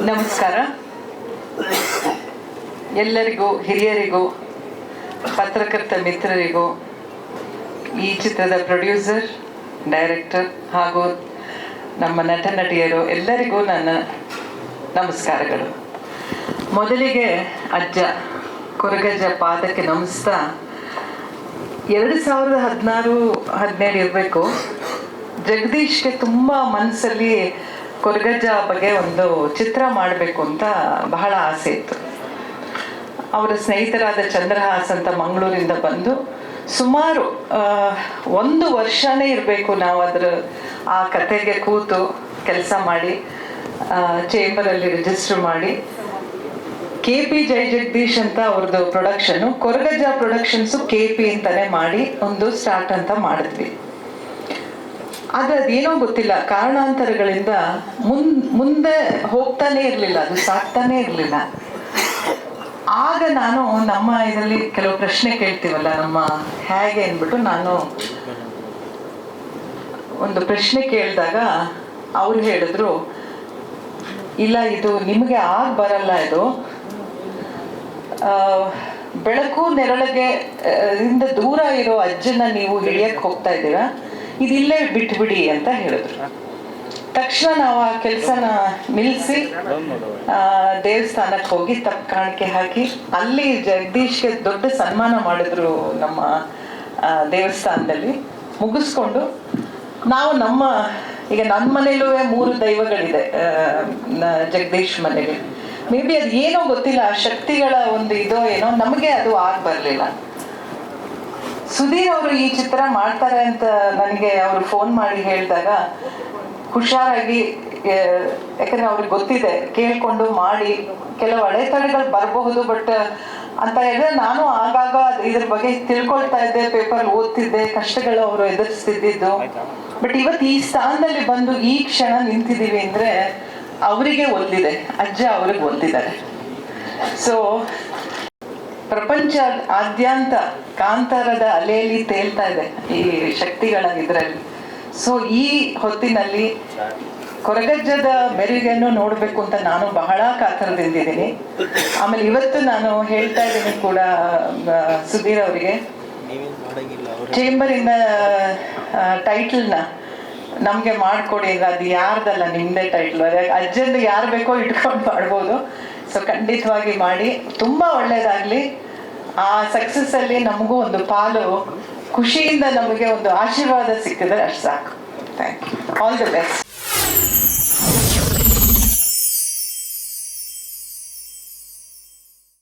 ನಮಸ್ಕಾರ. ಎಲ್ಲರಿಗೂ, ಹಿರಿಯರಿಗೂ, ಪತ್ರಕರ್ತ ಮಿತ್ರರಿಗೂ, ಈ ಚಿತ್ರದ ಪ್ರೊಡ್ಯೂಸರ್, ಡೈರೆಕ್ಟರ್ ಹಾಗೂ ನಮ್ಮ ನಟ ನಟಿಯರು ಎಲ್ಲರಿಗೂ ನನ್ನ ನಮಸ್ಕಾರಗಳು. ಮೊದಲಿಗೆ ಅಜ್ಜ ಕೊರಗಜ್ಜ ಪಾದಕ್ಕೆ ನಮಿಸ್ತಾ, 2016-17 ಇರಬೇಕು, ಜಗದೀಶ್ಗೆ ತುಂಬ ಮನಸ್ಸಲ್ಲಿ ಕೊರಗಜ್ಜ ಬಗ್ಗೆ ಒಂದು ಚಿತ್ರ ಮಾಡಬೇಕು ಅಂತ ಬಹಳ ಆಸೆ ಇತ್ತು. ಅವರ ಸ್ನೇಹಿತರಾದ ಚಂದ್ರಹಾಸ್ ಅಂತ ಮಂಗಳೂರಿಂದ ಬಂದು ಸುಮಾರು 1 ವರ್ಷನೇ ಇರಬೇಕು ನಾವು ಆ ಕತೆಗೆ ಕೂತು ಕೆಲಸ ಮಾಡಿ ಚೇಂಬರಲ್ಲಿ ರಿಜಿಸ್ಟರ್ ಮಾಡಿ KP ಜೈ ಜಗದೀಶ್ ಅಂತ ಅವ್ರದ್ದು ಪ್ರೊಡಕ್ಷನ್ನು, ಕೊರಗಜ್ಜ ಪ್ರೊಡಕ್ಷನ್ಸು KP ಅಂತಾನೆ ಮಾಡಿ ಒಂದು ಸ್ಟಾರ್ಟ್ ಅಂತ ಮಾಡಿದ್ವಿ. ಆದರೆ ಅದೇನೋ ಗೊತ್ತಿಲ್ಲ, ಕಾರಣಾಂತರಗಳಿಂದ ಮುಂದೆ ಹೋಗ್ತಾನೆ ಇರಲಿಲ್ಲ, ಅದು ಸಾಕ್ತಾನೆ ಇರಲಿಲ್ಲ. ಆಗ ನಾನು ನಮ್ಮ ಇದರಲ್ಲಿ ಕೆಲವು ಪ್ರಶ್ನೆ ಕೇಳ್ತೀವಲ್ಲ, ನಮ್ಮ ಹೇಗೆ ಅಂದ್ಬಿಟ್ಟು ನಾನು ಒಂದು ಪ್ರಶ್ನೆ ಕೇಳಿದಾಗ ಅವ್ರು ಹೇಳಿದ್ರು, ಇಲ್ಲ ಇದು ನಿಮಗೆ ಬರಲ್ಲ, ಇದು ಬೆಳಕು ನೆರಳಿಗೆ ಇಂದ ದೂರ ಇರೋ ಅಜ್ಜನ ನೀವು ಹಿಡಿಯಕ್ಕೆ ಹೋಗ್ತಾ ಇದ್ದೀರಾ, ಇದಿಲ್ಲೇ ಬಿಟ್ಬಿಡಿ ಅಂತ ಹೇಳಿದ್ರು. ತಕ್ಷಣ ನಾವು ಆ ಕೆಲಸನ ನಿಲ್ಲಿಸಿ ದೇವಸ್ಥಾನಕ್ಕೆ ಹೋಗಿ ತಪ್ಪು ಕಾಣಿಕೆ ಹಾಕಿ ಅಲ್ಲಿ ಜಗದೀಶ್ಗೆ ದೊಡ್ಡ ಸನ್ಮಾನ ಮಾಡಿದ್ರು ನಮ್ಮ ದೇವಸ್ಥಾನದಲ್ಲಿ. ಮುಗಿಸ್ಕೊಂಡು ನಾವು ಈಗ ನನ್ನ ಮನೇಲೂ 3 ದೈವಗಳಿದೆ ಜಗದೀಶ್ ಮನೆಗೆ. ಮೇ ಬಿ ಅದು ಏನೋ ಗೊತ್ತಿಲ್ಲ, ಶಕ್ತಿಗಳ ಒಂದು ಇದೋ ಏನೋ, ನಮಗೆ ಅದು ಬರಲಿಲ್ಲ. ಸುಧೀರ್ ಅವರು ಈ ಚಿತ್ರ ಮಾಡ್ತಾರೆ ಅಂತ ನನಗೆ ಅವರು ಫೋನ್ ಮಾಡಿ ಹೇಳಿದಾಗ ಹುಷಾರಾಗಿ, ಯಾಕಂದ್ರೆ ಅವ್ರಿಗೆ ಗೊತ್ತಿದೆ, ಕೇಳ್ಕೊಂಡು ಮಾಡಿ, ಕೆಲವು ಅಡೆತಡೆಗಳು ಬರಬಹುದು, ಬಟ್ ಅಂತ ಹೇಳಿದ್ರೆ ನಾನು ಆಗಾಗ ಇದ್ರ ಬಗ್ಗೆ ತಿಳ್ಕೊಳ್ತಾ ಇದ್ದೆ, ಪೇಪರ್ ಓದ್ತಿದ್ದೆ, ಕಷ್ಟಗಳು ಅವರು ಎದುರಿಸ್ತಿದ್ದು. ಬಟ್ ಇವತ್ತು ಈ ಸ್ಥಾನದಲ್ಲಿ ಬಂದು ಈ ಕ್ಷಣ ನಿಂತಿದ್ದೀವಿ ಅಂದ್ರೆ ಅವರಿಗೆ ಒಲ್ದಿದೆ, ಅಜ್ಜ ಅವ್ರಿಗೆ ಒಲ್ದಿದ್ದಾರೆ. ಸೊ ಪ್ರಪಂಚ ಆದ್ಯಂತ ಕಾಂತಾರದ ಅಲೆಯಲ್ಲಿ ತೇಲ್ತಾ ಇದೆ ಈ ಶಕ್ತಿಗಳ ಇದರಲ್ಲಿ. ಸೊ ಈ ಹೊತ್ತಿನಲ್ಲಿ ಕೊರಗಜ್ಜದ ಮೆರುಗನ್ನು ನೋಡಬೇಕು ಅಂತ ನಾನು ಬಹಳ ಕಾತರದಿಂದಿದ್ದೀನಿ. ಆಮೇಲೆ ಇವತ್ತು ನಾನು ಹೇಳ್ತಾ ಇದ್ದೀನಿ ಕೂಡ ಸುಧೀರ್ ಅವರಿಗೆ, ಚೇಂಬರಿಂದ ಟೈಟಲ್ನ ನಮಗೆ ಮಾಡಿಕೊಡಿ, ಅದು ಯಾರ್ದಲ್ಲ, ನಿಮ್ಮದೇ ಟೈಟ್ಲ್, ಅಜ್ಜಂದು ಯಾರು ಬೇಕೋ ಇಟ್ಕೊಂಡು ಮಾಡ್ಬೋದು. ಸೊ ಖಂಡಿತವಾಗಿ ಮಾಡಿ, ತುಂಬ ಒಳ್ಳೇದಾಗಲಿ. ಆ ಸಕ್ಸಸ್ ಅಲ್ಲಿ ನಮಗೂ ಒಂದು ಪಾಲು, ಖುಷಿಯಿಂದ ನಮಗೆ ಒಂದು ಆಶೀರ್ವಾದ ಸಿಕ್ಕಿದ್ರೆ ಅಷ್ಟು ಸಾಕು. Thank you. All the best.